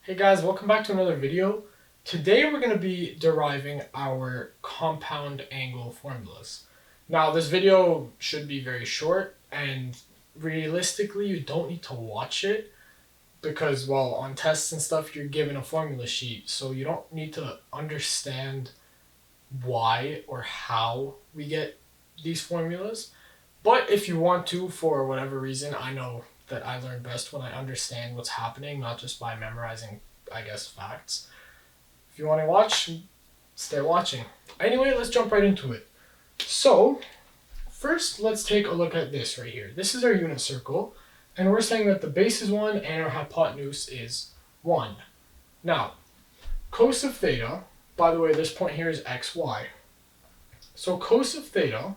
Hey guys, welcome back to another video. Today we're going to be deriving our compound angle formulas. Now this video should be very short and realistically you don't need to watch it because, well, on tests and stuff you're given a formula sheet, so you don't need to understand why or how we get these formulas. But if you want to, for whatever reason, I know that I learn best when I understand what's happening, not just by memorizing, I guess, facts. If you want to watch, stay watching. Anyway, let's jump right into it. So, first let's take a look at this right here. This is our unit circle, and we're saying that the base is 1 and our hypotenuse is 1. Now, cos of theta, by the way, this point here is xy. So cos of theta,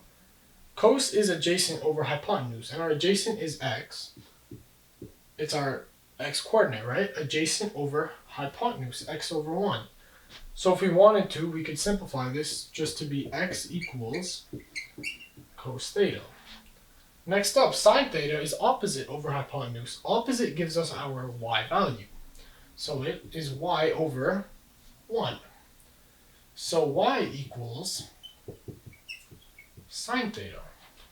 cos is adjacent over hypotenuse, and our adjacent is x. It's our x coordinate, right? Adjacent over hypotenuse, x over 1. So if we wanted to, we could simplify this just to be x equals cos theta. Next up, sine theta is opposite over hypotenuse. Opposite gives us our y value. So it is y over 1. So y equals sine theta,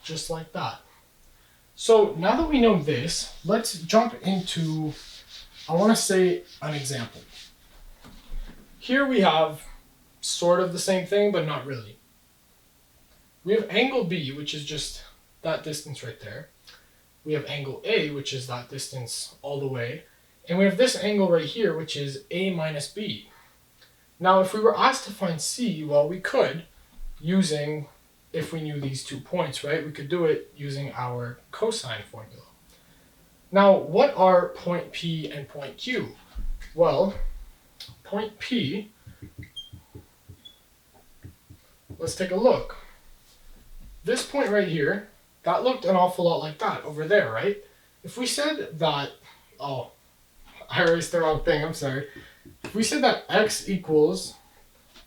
just like that. So now that we know this, let's jump into, I want to say, an example. Here we have sort of the same thing, but not really. We have angle B, which is just that distance right there. We have angle A, which is that distance all the way. And we have this angle right here, which is A minus B. Now, if we were asked to find C, well, we could, using, if we knew these 2 points, right, we could do it using our cosine formula. Now, what are point P and point Q? Well, point P, let's take a look. This point right here, that looked an awful lot like that over there, right? If we said that, oh, I erased the wrong thing, I'm sorry. If we said that x equals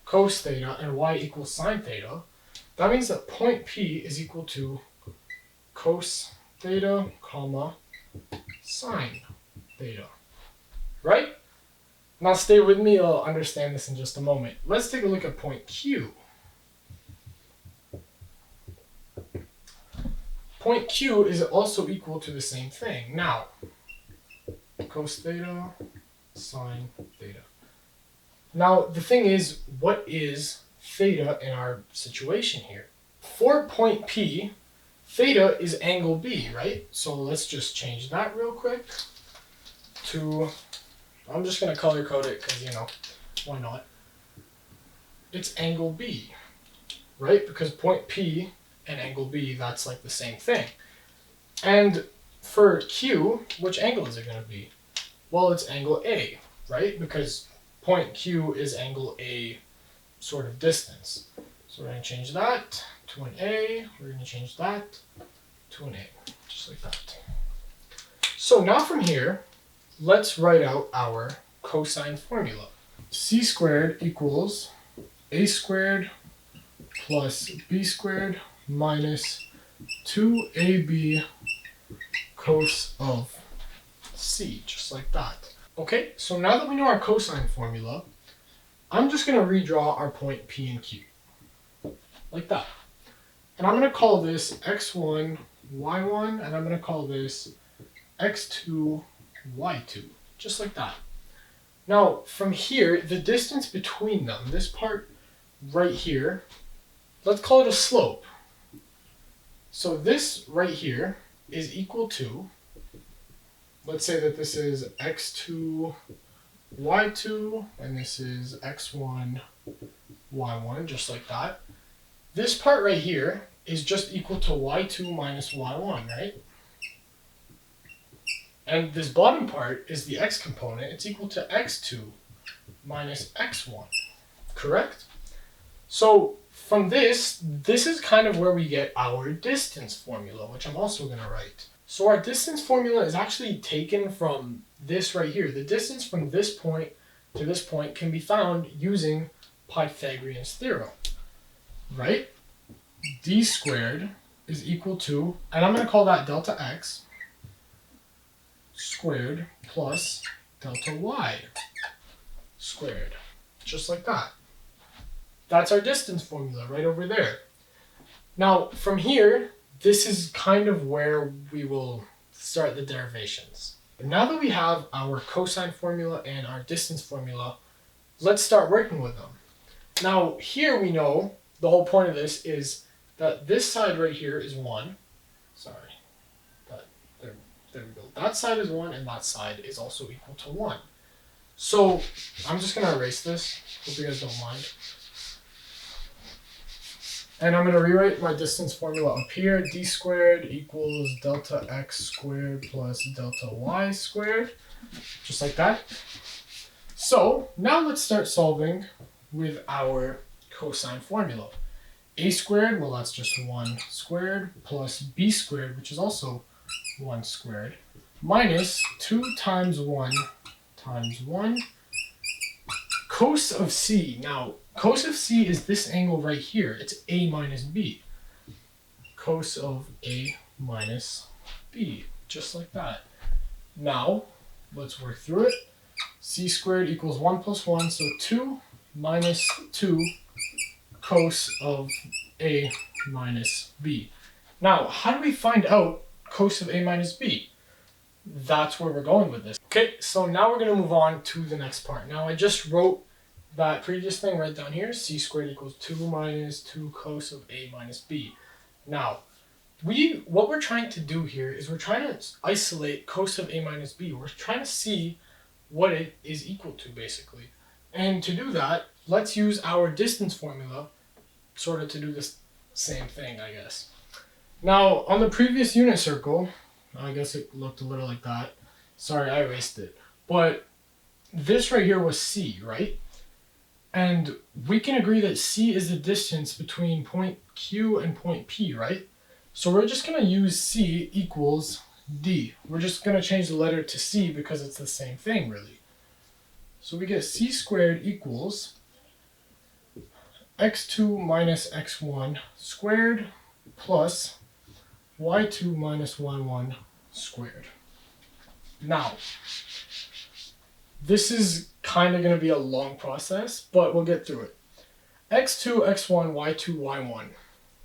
cos theta and y equals sine theta, that means that point P is equal to cos theta, comma, sine theta, right? Now stay with me, I'll understand this in just a moment. Let's take a look at point Q. Point Q is also equal to the same thing. Now, cos theta, sine theta. Now, the thing is, what is theta in our situation here? For point P, theta is angle B, right? So let's just change that real quick to, I'm just going to color code it because, you know, why not? It's angle B, right? Because point P and angle B, that's like the same thing. And for Q, which angle is it going to be? Well, it's angle A, right? Because point Q is angle A sort of distance. So we're going to change that to an A. We're going to change that to an A, just like that. So now from here, let's write out our cosine formula. C squared equals A squared plus B squared minus 2AB cos of C, just like that. Okay, so now that we know our cosine formula, I'm just going to redraw our point P and Q, like that. And I'm going to call this x1, y1, and I'm going to call this x2, y2, just like that. Now, from here, the distance between them, this part right here, let's call it a slope. So this right here is equal to, let's say that this is x2, y2, and this is x1, y1, just like that. This part right here is just equal to y2 minus y1, right? And this bottom part is the x component. It's equal to x2 minus x1, correct? So from this is kind of where we get our distance formula, which I'm also going to write. So our distance formula is actually taken from this right here. The distance from this point to this point can be found using Pythagorean's theorem, right? D squared is equal to, and I'm going to call that delta x squared plus delta y. squared. Just like that. That's our distance formula right over there. Now, from here, this is kind of where we will start the derivations. Now that we have our cosine formula and our distance formula, let's start working with them. Now, here we know the whole point of this is that this side right here is 1. Sorry. There we go. That side is 1 and that side is also equal to 1. So I'm just going to erase this. Hope you guys don't mind. And I'm going to rewrite my distance formula up here. D squared equals delta x squared plus delta y squared. Just like that. So now let's start solving with our cosine formula. A squared, well that's just 1 squared, plus b squared, which is also 1 squared, minus 2 times 1 times 1 cos of c. Now, cos of c is this angle right here. It's a minus b. Cos of a minus b, just like that. Now, let's work through it. C squared equals 1 plus 1, so 2 minus 2 cos of a minus b. Now, how do we find out cos of a minus b? That's where we're going with this. Okay, so now we're going to move on to the next part. Now, I just wrote that previous thing right down here. C squared equals 2 minus 2 cos of a minus b. Now, what we're trying to do here is we're trying to isolate cos of a minus b. We're trying to see what it is equal to, basically. And to do that, let's use our distance formula sort of to do this same thing, I guess. Now, on the previous unit circle, I guess it looked a little like that. Sorry, I erased it. But this right here was C, right? And we can agree that C is the distance between point Q and point P, right? So we're just going to use C equals D. We're just going to change the letter to C because it's the same thing, really. So we get C squared equals x2 minus x1 squared plus y2 minus y1 squared. Now, this is kind of going to be a long process, but we'll get through it. x2, x1, y2, y1.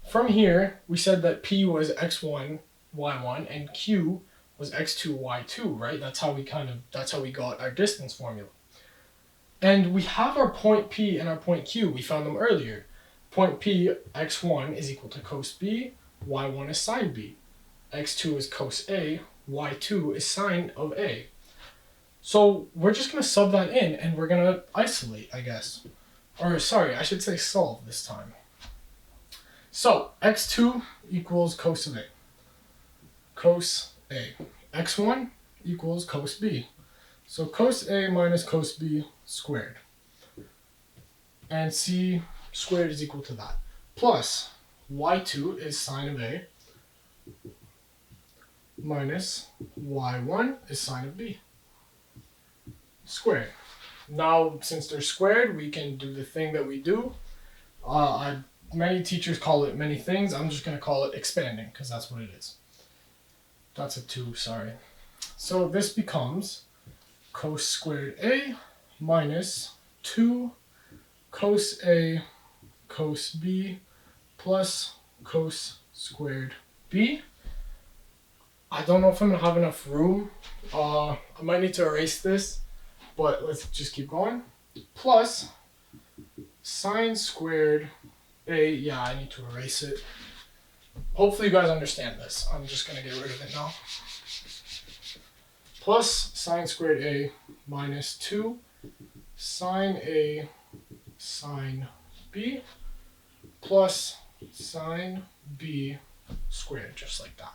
From here, we said that P was x1, y1, and Q was x2, y2, right? That's how we got our distance formula. And we have our point P and our point Q. We found them earlier. Point P, x1 is equal to cos B, y1 is sine B. x2 is cos A, y2 is sine of A. So we're just going to sub that in and we're going to isolate, I guess. Or sorry, I should say solve this time. So x2 equals cos of A. Cos A. x1 equals cos B. So cos A minus cos B squared. And C squared is equal to that. Plus y2 is sine of A minus y1 is sine of B squared. Now, since they're squared, we can do the thing that we do. Many teachers call it many things. I'm just going to call it expanding because that's what it is. That's a 2, sorry. So this becomes cos squared A minus 2 cos A cos B plus cos squared B. I don't know if I'm going to have enough room. I might need to erase this, but let's just keep going. Plus sine squared A, yeah, I need to erase it. Hopefully you guys understand this. I'm just going to get rid of it now. Plus sine squared A minus 2 sine A sine B plus sine B squared, just like that.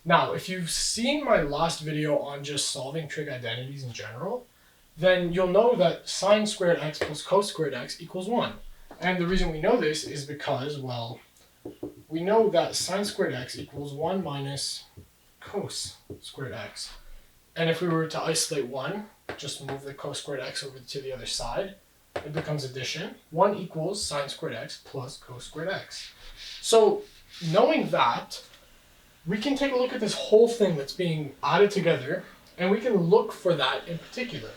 Now, if you've seen my last video on just solving trig identities in general, then you'll know that sine squared x plus cos squared x equals 1. And the reason we know this is because, well, we know that sine squared x equals 1 minus cos squared x. And if we were to isolate 1, just move the cos squared x over to the other side, it becomes addition. 1 equals sine squared x plus cos squared x. So, knowing that, we can take a look at this whole thing that's being added together, and we can look for that in particular.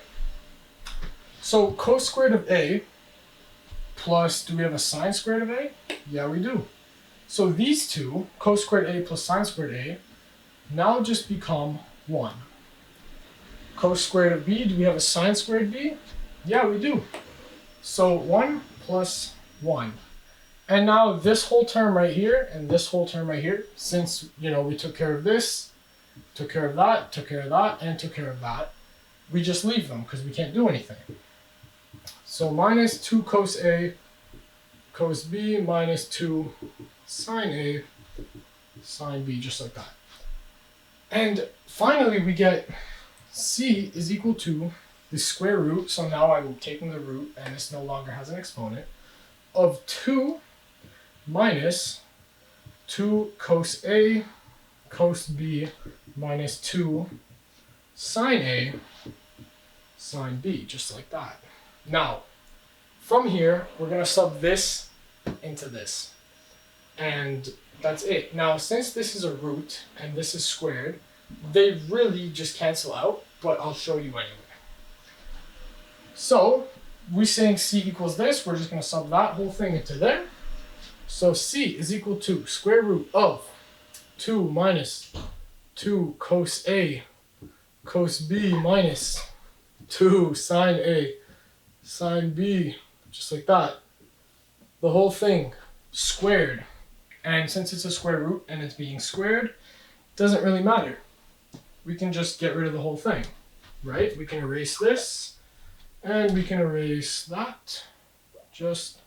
So cos squared of A plus, do we have a sine squared of A? Yeah, we do. So these two, cos squared A plus sine squared A, now just become 1. Cos squared of B, do we have a sine squared B? Yeah, we do. So 1 plus 1. And now this whole term right here and this whole term right here, since, we took care of this, took care of that, took care of that, and took care of that, we just leave them because we can't do anything. So minus 2 cos A, cos B, minus 2 sine A, sine B, just like that. And finally we get C is equal to the square root, so now I'm taking the root and this no longer has an exponent, of 2 minus 2 cos A, cos B, minus 2 sine A, sine B, just like that. Now, from here, we're going to sub this into this. And that's it. Now, since this is a root and this is squared, they really just cancel out, but I'll show you anyway. So, we're saying C equals this. We're just going to sub that whole thing into there. So C is equal to square root of 2 minus 2 cos A, cos B, minus 2 sine A, sine B, just like that. The whole thing squared. And since it's a square root and it's being squared, it doesn't really matter. We can just get rid of the whole thing, right? We can erase this and we can erase that, just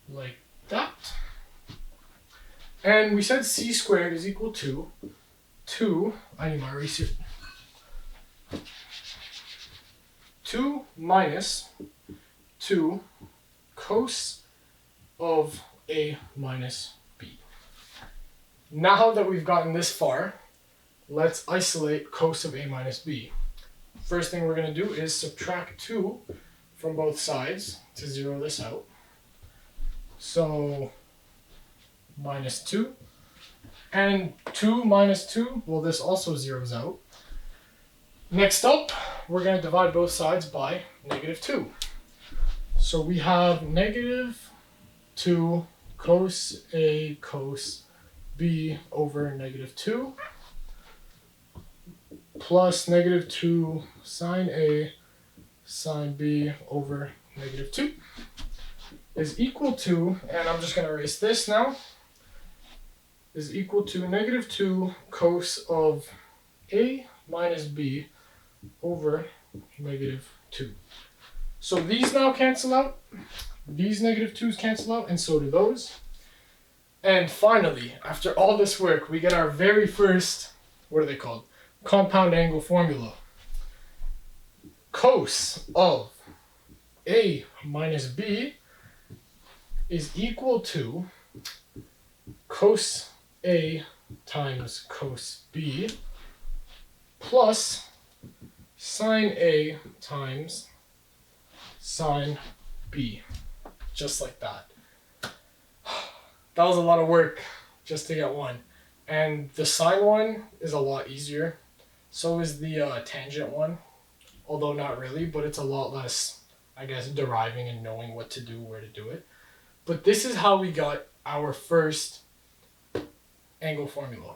like that. And we said C squared is equal to 2, I need my eraser, 2 minus 2 cos of A minus B. Now that we've gotten this far, let's isolate cos of A minus B. First thing we're going to do is subtract 2 from both sides to zero this out. So minus 2. And 2 minus 2, well, this also zeroes out. Next up, we're going to divide both sides by negative 2. So we have negative 2 cos A cos B over negative 2 plus negative 2 sine A sine B over negative 2 is equal to, and I'm just going to erase this now, is equal to negative 2 cos of A minus B over negative 2. So these now cancel out, these negative 2's cancel out, and so do those. And finally, after all this work, we get our very first, what are they called? Compound angle formula. Cos of A minus B is equal to cos A times cos B plus sine A times sine B. Just like that. That was a lot of work just to get one. And the sine one is a lot easier. So is the tangent one. Although not really, but it's a lot less, I guess, deriving and knowing what to do, where to do it. But this is how we got our first angle formula.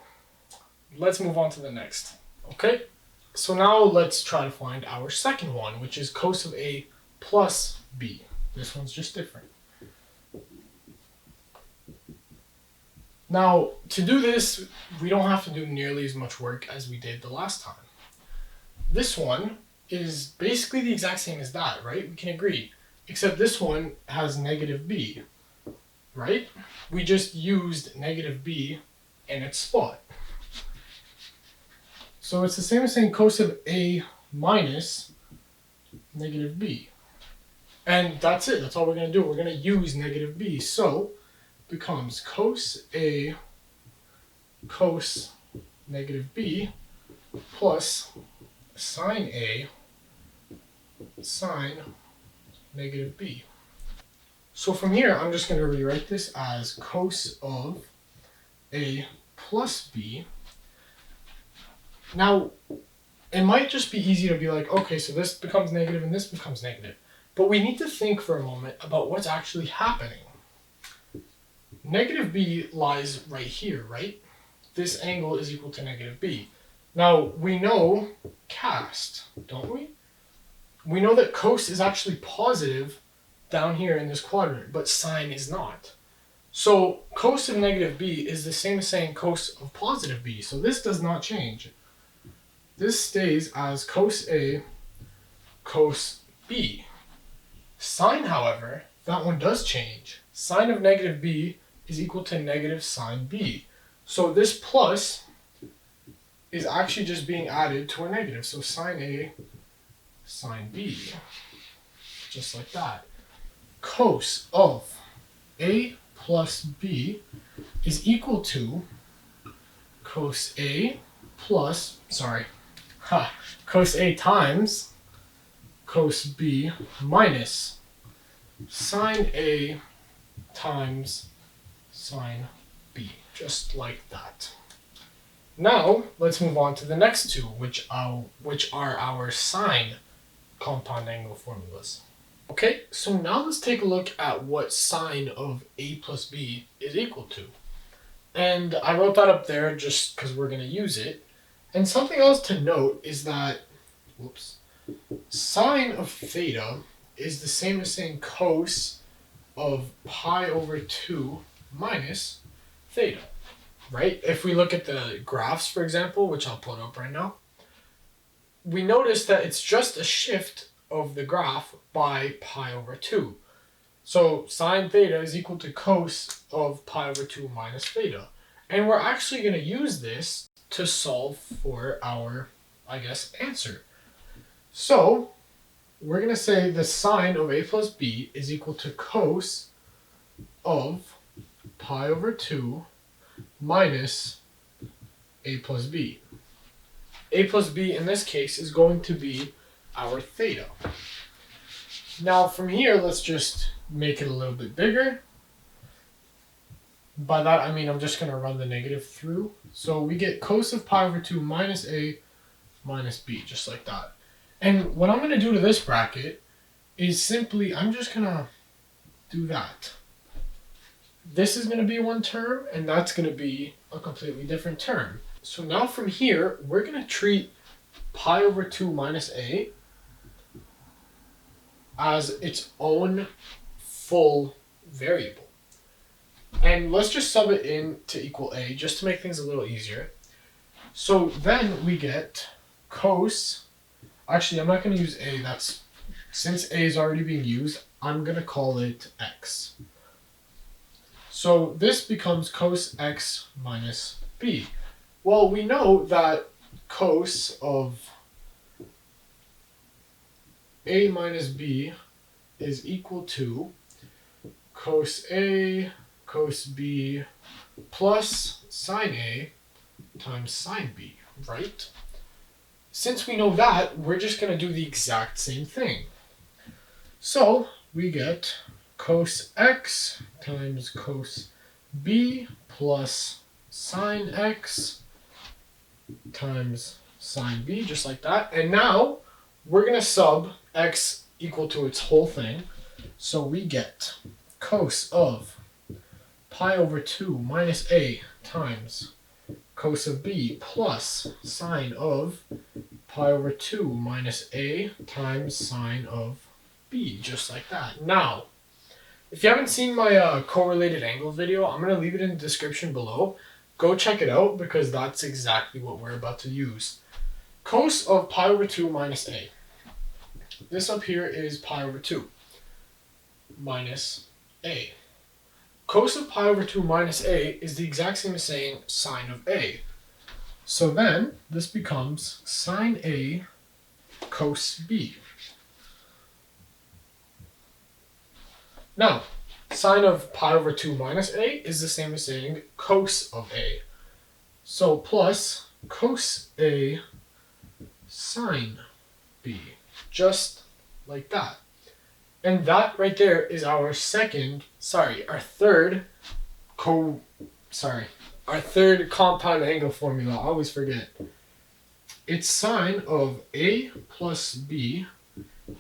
Let's move on to the next. Okay? So now let's try to find our second one, which is cos of A plus B. This one's just different. Now, to do this, we don't have to do nearly as much work as we did the last time. This one is basically the exact same as that, right? We can agree. Except this one has negative B, right? We just used negative B in its spot. So it's the same as saying cos of A minus negative B. And that's it. That's all we're going to do. We're going to use negative B. So becomes cos A cos negative B plus sine A sine negative B. So from here, I'm just going to rewrite this as cos of A plus B. Now, it might just be easy to be like, okay, so this becomes negative and this becomes negative. But we need to think for a moment about what's actually happening. Negative b lies right here, right? This angle is equal to negative b. Now, we know cast, don't we? We know that cos is actually positive down here in this quadrant, but sine is not. So cos of negative b is the same as saying cos of positive b, so this does not change. This stays as cos A, cos B. Sine, however, that one does change. Sine of negative b is equal to negative sine b. So this plus is actually just being added to a negative. So sine A, sine B. Just like that. Cos of A plus B is equal to cos A plus, cos A times cos B minus sine A times sine B, just like that. Now, let's move on to the next two, which are our sine compound angle formulas. Okay, so now let's take a look at what sine of A plus B is equal to. And I wrote that up there just because we're going to use it. And something else to note is that, sine of theta is the same as saying cos of pi over 2 minus theta, right? If we look at the graphs, for example, which I'll put up right now, we notice that it's just a shift of the graph by pi over 2. So sine theta is equal to cos of pi over 2 minus theta. And we're actually going to use this to solve for our, answer. So we're going to say the sine of A plus B is equal to cos of pi over 2 minus A plus B. A plus B in this case is going to be our theta. Now from here, let's just make it a little bit bigger. By that I mean I'm just going to run the negative through. So we get cos of pi over 2 minus A minus B, just like that. And what I'm going to do to this bracket is simply, I'm just going to do that. This is going to be one term, and that's going to be a completely different term. So now from here, we're going to treat pi over 2 minus A as its own full variable. And let's just sub it in to equal A, just to make things a little easier. So then we get cos, actually I'm not going to use A, since A is already being used, I'm going to call it X. So this becomes cos X minus B. Well, we know that cos of A minus B is equal to cos A, cos B plus sine A times sine B, right? Since we know that, we're just going to do the exact same thing. So we get cos X times cos B plus sine X times sine B, just like that. And now we're going to sub X equal to its whole thing. So we get cos of pi over 2 minus A times cos of B plus sine of pi over 2 minus A times sine of B, just like that. Now, if you haven't seen my correlated angle video, I'm going to leave it in the description below. Go check it out because that's exactly what we're about to use. Cos of pi over 2 minus A. This up here is pi over 2 minus A. Cos of pi over 2 minus A is the exact same as saying sine of A. So then this becomes sine A cos B. Now, sine of pi over 2 minus A is the same as saying cos of A. So plus cos A sine B, just like that. And that right there is our third compound angle formula. I always forget. It's sine of A plus B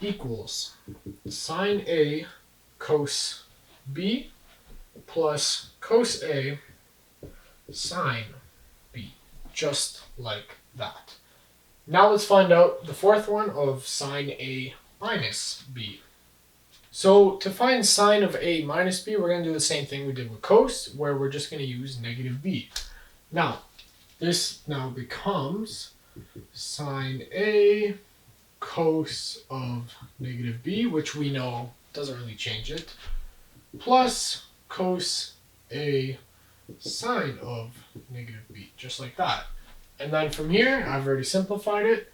equals sine A cos B plus cos A sine B, just like that. Now let's find out the fourth one of sine A minus B. So to find sine of A minus B, we're going to do the same thing we did with cos, where we're just going to use negative B. Now, this now becomes sine A cos of negative B, which we know doesn't really change it, plus cos A sine of negative B, just like that. And then from here, I've already simplified it.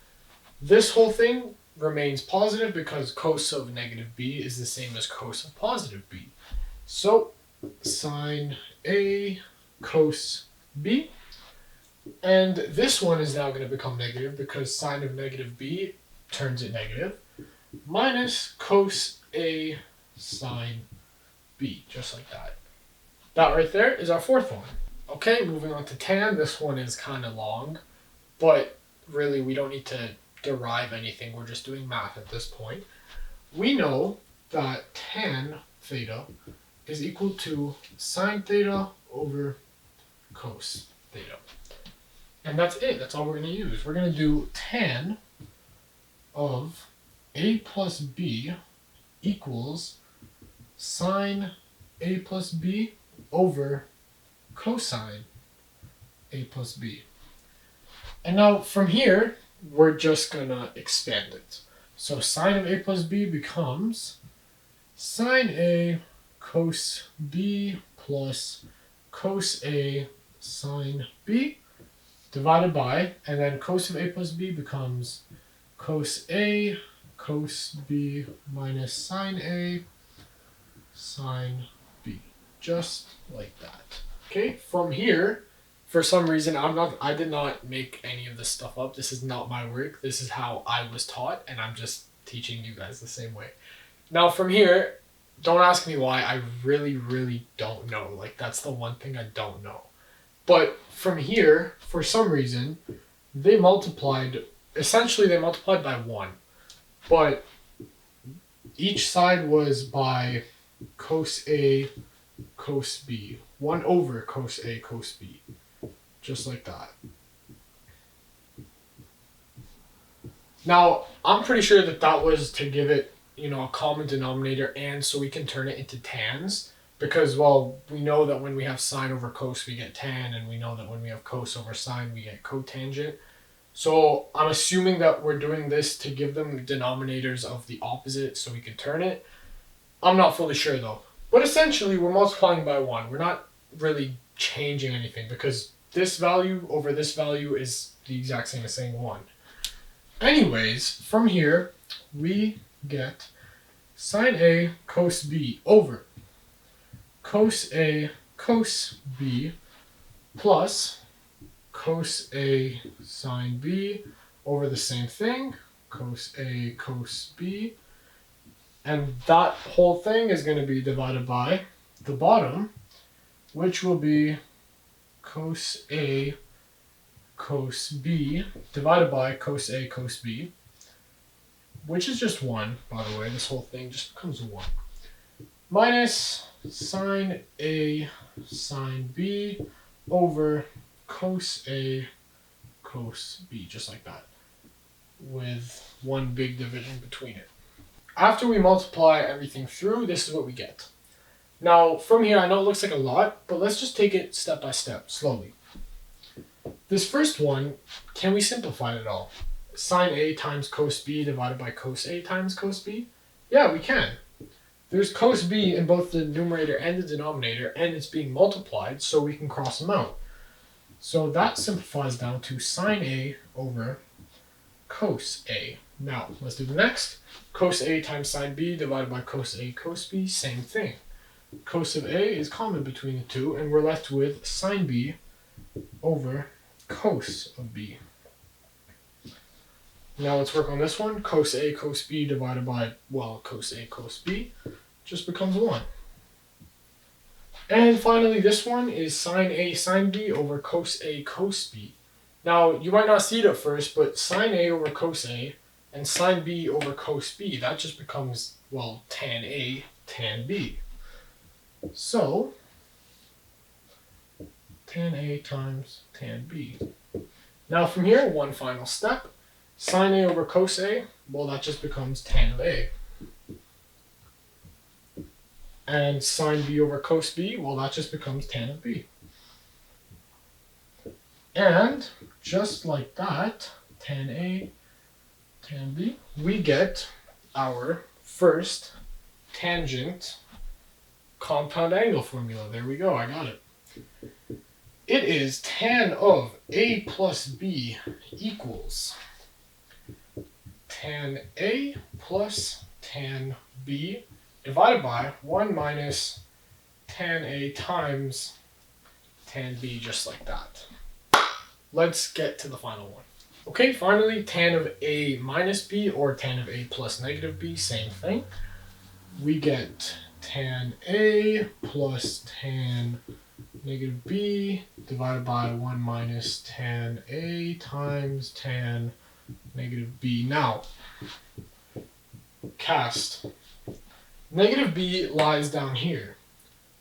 This whole thing remains positive because cos of negative B is the same as cos of positive B. So sine A cos B. And this one is now going to become negative because sine of negative B turns it negative, minus cos A sine B, just like that. That right there is our fourth one. Okay, moving on to tan. This one is kind of long, but really we don't need to derive anything. We're just doing math at this point. We know that tan theta is equal to sine theta over cos theta. And that's it. That's all we're going to use. We're going to do tan of A plus B equals sine A plus B over cosine A plus B. And now from here, we're just going to expand it. So sine of A plus B becomes sine A cos B plus cos A sine B divided by, and then cos of A plus B becomes cos A cos B minus sine A sine B. Just like that. Okay, from here, for some reason, I did not make any of this stuff up. This is not my work. This is how I was taught, and I'm just teaching you guys the same way. Now from here, don't ask me why. I really, really don't know. Like, that's the one thing I don't know. But from here, for some reason, essentially they multiplied by 1. But each side was by cos A cos B. 1 over cos A cos B. Just like that. Now, I'm pretty sure that was to give it, a common denominator, and so we can turn it into tans. Because, well, we know that when we have sine over cos, we get tan, and we know that when we have cos over sine, we get cotangent. So I'm assuming that we're doing this to give them denominators of the opposite so we can turn it. I'm not fully sure, though. But essentially, we're multiplying by 1. We're not really changing anything because this value over this value is the exact same as saying 1. Anyways, from here, we get sine A cos B over cos A cos B plus cos A sine B over the same thing, cos A cos B. And that whole thing is going to be divided by the bottom, which will be cos A cos B divided by cos A cos B, which is just 1, by the way. This whole thing just becomes 1. Minus sine A sine B over cos A cos B, just like that, with one big division between it. After we multiply everything through, this is what we get. Now, from here, I know it looks like a lot, but let's just take it step by step, slowly. This first one, can we simplify it at all? Sine A times cos B divided by cos A times cos B? Yeah, we can. There's cos B in both the numerator and the denominator, and it's being multiplied, so we can cross them out. So that simplifies down to sine A over cos A. Now, let's do the next. Cos A times sine B divided by cos A cos B, same thing. Cos of A is common between the two, and we're left with sine B over cos of B. Now let's work on this one. Cos A cos B divided by, cos A cos B just becomes 1. And finally, this one is sine A sine B over cos A cos B. Now, you might not see it at first, but sine A over cos A And sine B over cos B, that just becomes, well, tan A, tan B. So, tan A times tan B. Now from here, one final step. Sine A over cos A, well, that just becomes tan of A. And sine B over cos B, well, that just becomes tan of B. And just like that, tan A, tan B, we get our first tangent compound angle formula. There we go, I got it. It is tan of A plus B equals tan A plus tan B divided by 1 minus tan A times tan B, just like that. Let's get to the final one. Okay, finally, tan of A minus B or tan of A plus negative B, same thing. We get tan A plus tan negative B divided by 1 minus tan A times tan negative B. Now, cast. Negative B lies down here.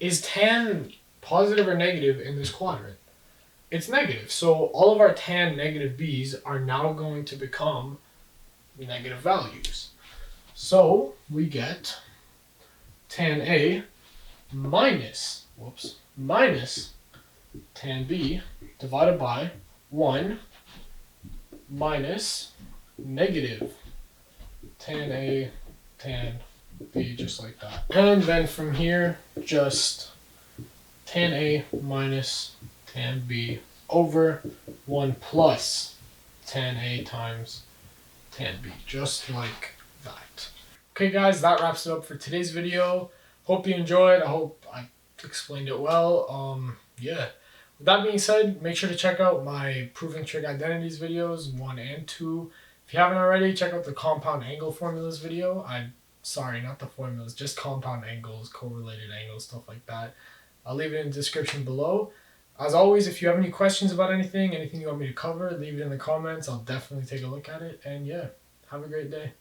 Is tan positive or negative in this quadrant? It's negative. So all of our tan negative B's are now going to become negative values. So we get tan A minus tan B divided by 1 minus negative tan A tan B, just like that. And then from here, just tan A minus tan B over 1 plus tan A times tan B, just like that. Okay guys, that wraps it up for today's video. Hope you enjoyed. I hope I explained it well. Yeah. With that being said, make sure to check out my Proving Trig Identities videos, 1 and 2. If you haven't already, check out the Compound Angle Formulas video. Sorry, not the formulas, just compound angles, correlated angles, stuff like that. I'll leave it in the description below. As always, if you have any questions about anything you want me to cover, leave it in the comments. I'll definitely take a look at it. And yeah, have a great day.